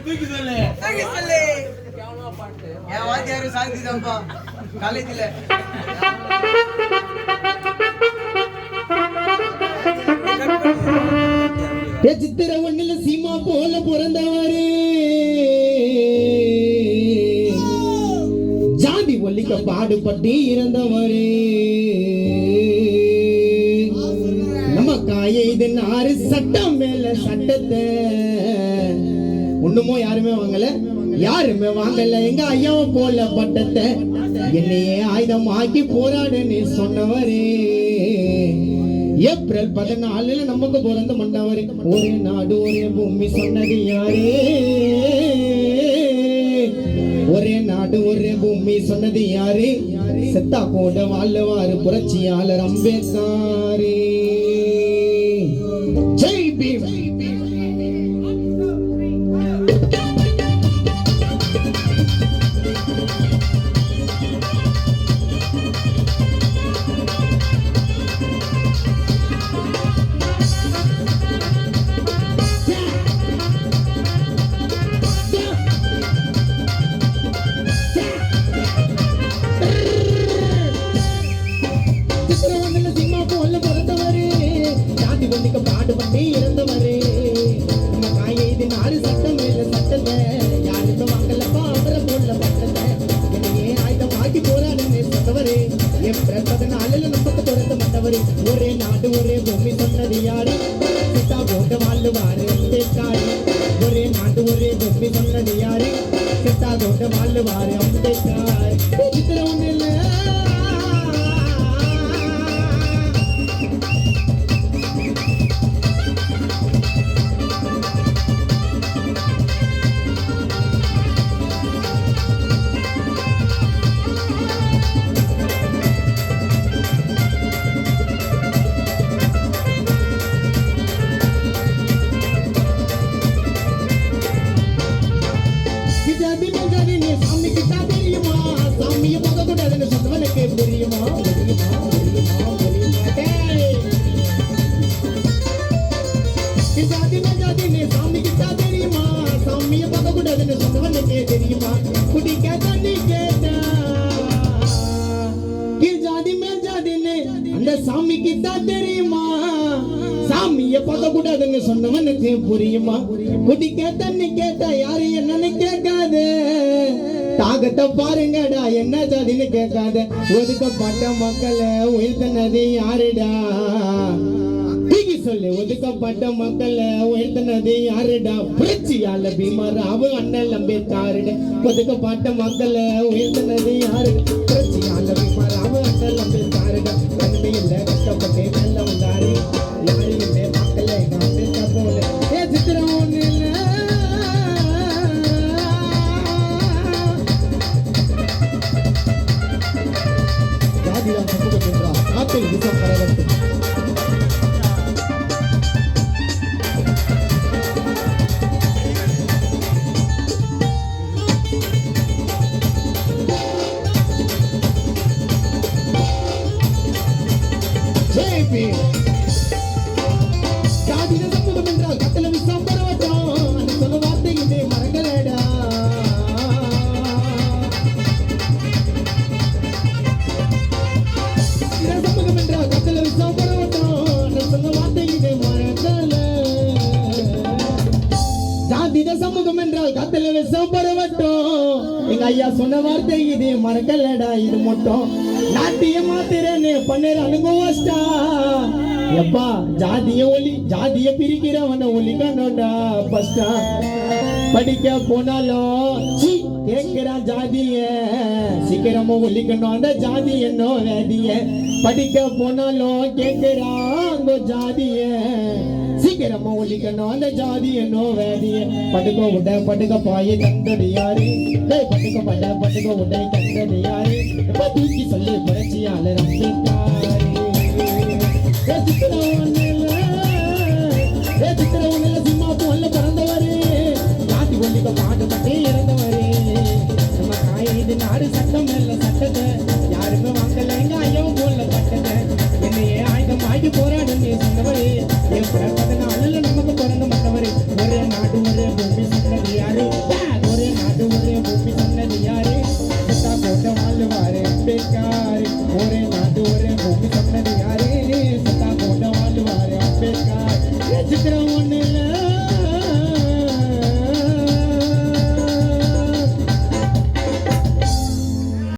தூக்கி சொல்லு. என் வாத்தியாரு சாந்தி தான்ப்பா காலேஜ்ல. சித்திர ஒண்ணுல சீமா போல பிறந்தவாரு ஜாதி ஒல்லிக்க பாடுபட்டு இறந்தவாரு நம்ம காய நாறு சட்டம் மேல சட்டத்தை ஒண்ணுமோ யாருமே வாங்கல எங்க ஐயாவை போல பட்டத்தை என்னையே ஆயுதம் ஆக்கி போராடுன்னு சொன்னவரே ஏப்ரல் 14 நமக்கு பிறந்த மண்டவரே ஒரே நாடு ஒரே பூமி சொன்னது யாரே ஒரே நாடு ஒரே பூமி சொன்னது யாரே செத்தா கூட வாழ்வாரு புரட்சியாளர் அம்பேத்கரே ஜெய் பீம் பாடுபட்டு இறந்தவரே நம்ம காய நாடு சட்டம் மேல சட்டத்தை யாருமே வாங்கலப்பா அவரை போல பட்டத்தை என்னையே ஆயுதம் ஆக்கி போராடுன்னு சொன்னவரே ஏப்ரல் 14 நமக்கு பிறந்த மண்டவரே ஒரே நாடு ஒரே பூமி சொன்னது யாரு சித்தா போட்ட வாழ்வாரு அம்பேத்கர் ஒரே நாடு ஒரே பூமி சொன்னது யாரு சித்தா போட்ட வாழ்வாரு அம்பேத்கர் சித்திர ஒண்ணு இல்ல சாமிக்கு தான் தெரியுமா சாமிய பார்க்க கூடாதுன்னு சொன்னவனுக்கு புரியுமா குடிக்க தண்ணி கேட்டா யாரு என்னன்னு கேட்காது தாகத்தை பாருங்கடா என்ன ஜாதின்னு கேட்காத ஒதுக்கப்பட்ட மக்களை உயர்த்தினது யாருடா சொல்லு ஒதுக்கப்பட்ட மக்களை உயர்த்தினது யாருடா புரட்சியாளர் பீமராவ் அண்ணல் அம்பேத்கர் ஒதுக்கப்பட்ட மக்களை உயர்த்தினது யாரு புரட்சியாளர் பீமராவ் அண்ணல் அம்பேத்கர் நன்மையில்ல கஷ்டப்பட்டு நல்ல வந்தாரு யாரு இல்லை மக்களை அம்பேத்கர் போல சித்திரம் ஒண்ணு இல்ல ஜாதிதான் சமூகம் என்றார் நாட்டில் விஷம் பரவட்டும் ஜாதிய சமூகம் என்றால் கட்டளை விஷம் பரவட்டும் அந்த சொல்ல வார்த்தை இதே மறக்கலடா சமூகம் என்றால் கட்டளை விஷம் பரவட்டும் அந்த சொல்ல வார்த்தை இதே மறக்கல ஜாதிய சமூகம் என்றால் கட்டளை விஷம் பரவட்டும் எங்க ஐயா சொன்ன வார்த்தை இதே மறக்கலடா இது மட்டும் நாட்டிய மாத்திரன்னு பண்ண அனுபவஸ்டா எப்பா ஜாதிய பிரிக்கிறவன ஒலிக்கணும்டா பஸ்டா படிக்க போனாலும் கேட்கிறான் ஜாதிய சீக்கிரமா ஒலிக்கணும் அந்த ஜாதி என்ன வேதிய படிக்க போனாலும் கேட்கிறான் ஜாதிய சீக்கிரமா ஒலிக்கணும் அந்த ஜாதி என்ன வேதிய படுக்க பாய தந்தடியாரு படுக்க உடை தந்தடியாரு தூக்கி சொல்லி புரட்சியாளர் அம்பேத்கர் சிம்மா போல பிறந்தவரு ஜாதி ஒல்லிக்க பாடுபட்டே இறந்தவரு நம்ம காய நாடு சட்டம் மேல சட்டத்தை யாருமே வாங்கல எங்க ஐயாவும் போல பட்டத்தை என்னையே ஆயுதம் ஆகி போராடுன்னு சொன்னவரு ஏப்ரல் 14 நமக்கு பிறந்த மன்னவரு ஒரே நாடு ஒரே பூமி சொன்னது யாரு அக்கா